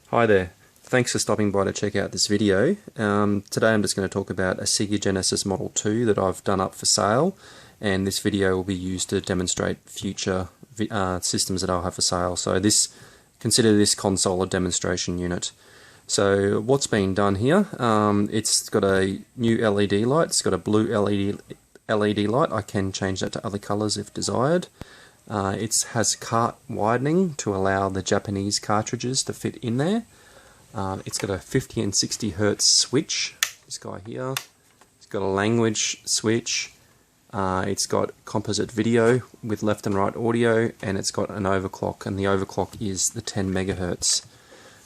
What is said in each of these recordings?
Hi there, thanks for stopping by to check out this video. Today I'm just going to talk about a Sega Genesis Model 2 that I've done up for sale, and this video will be used to demonstrate future systems that I'll have for sale. So consider this console a demonstration unit. So what's being done here, it's got a new LED light, it's got a blue LED light. I can change that to other colours if desired. It has cart widening to allow the Japanese cartridges to fit in there. It's got a 50 and 60 Hertz switch, this guy here. It's got a language switch. It's got composite video with left and right audio, and it's got an overclock, and the overclock is the 10 megahertz.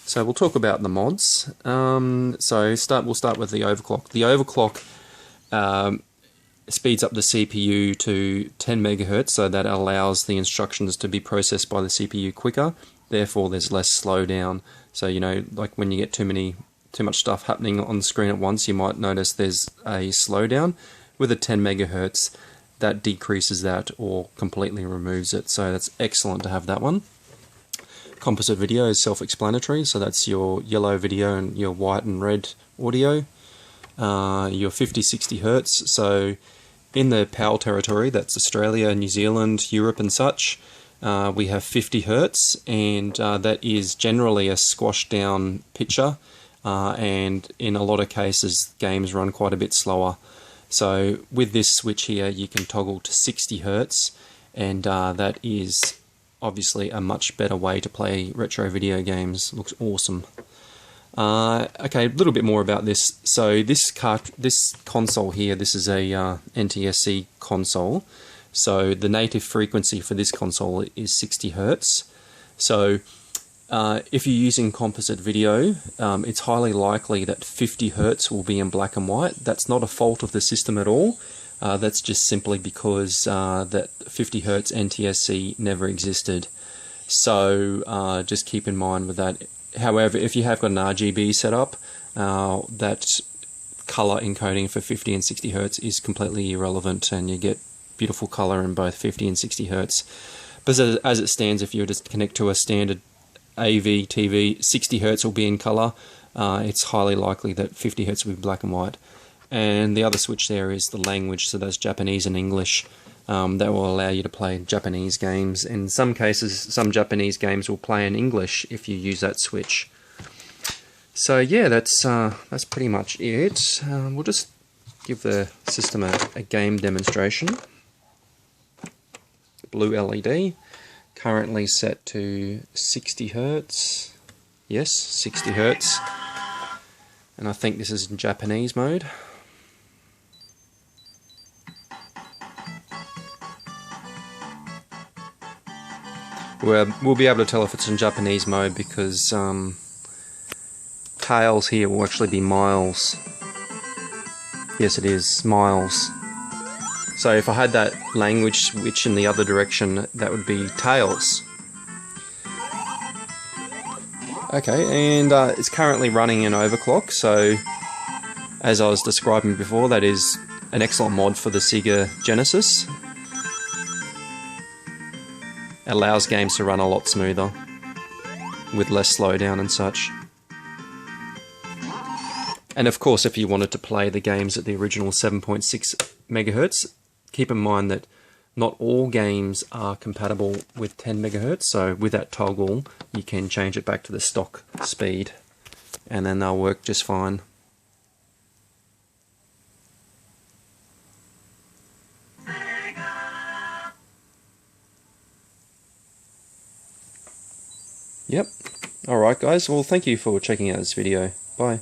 So we'll talk about the mods. We'll start with the overclock. The overclock speeds up the CPU to 10 megahertz, so that allows the instructions to be processed by the CPU quicker. Therefore, there's less slowdown. So like when you get too much stuff happening on the screen at once, you might notice there's a slowdown. With a 10 megahertz, that decreases that or completely removes it. So that's excellent to have that one. Composite video is self-explanatory. So that's your yellow video and your white and red audio. Your 50-60 Hertz. So in the PAL territory, that's Australia, New Zealand, Europe and such, we have 50 Hertz, and that is generally a squashed down picture, and in a lot of cases games run quite a bit slower. So with this switch here you can toggle to 60 Hertz, and that is obviously a much better way to play retro video games. Looks awesome. Okay, a little bit more about this. So this console here, this is a NTSC console. So the native frequency for this console is 60 Hertz. So if you're using composite video, it's highly likely that 50 Hertz will be in black and white. That's not a fault of the system at all. That's just simply because that 50 Hertz NTSC never existed. So just keep in mind with that. However, if you have got an RGB setup, that color encoding for 50 and 60 Hertz is completely irrelevant, and you get beautiful color in both 50 and 60 Hertz. But as it stands, if you were to connect to a standard AV TV, 60 Hertz will be in color. It's highly likely that 50 Hertz will be black and white. And the other switch there is the language, so that's Japanese and English. That will allow you to play Japanese games. In some cases, some Japanese games will play in English if you use that switch. So yeah, that's pretty much it. We'll just give the system a game demonstration. Blue LED, currently set to 60 Hertz. Yes, 60 Hertz. And I think this is in Japanese mode. We'll be able to tell if it's in Japanese mode because tails here will actually be miles. Yes, it is, miles. So if I had that language switch in the other direction, that would be tails. Okay, and it's currently running an overclock, so as I was describing before, that is an excellent mod for the Sega Genesis. Allows games to run a lot smoother with less slowdown and such. And of course, if you wanted to play the games at the original 7.6 megahertz, keep in mind that not all games are compatible with 10 megahertz. So with that toggle, you can change it back to the stock speed, and then they'll work just fine. Yep. Alright guys, well thank you for checking out this video. Bye.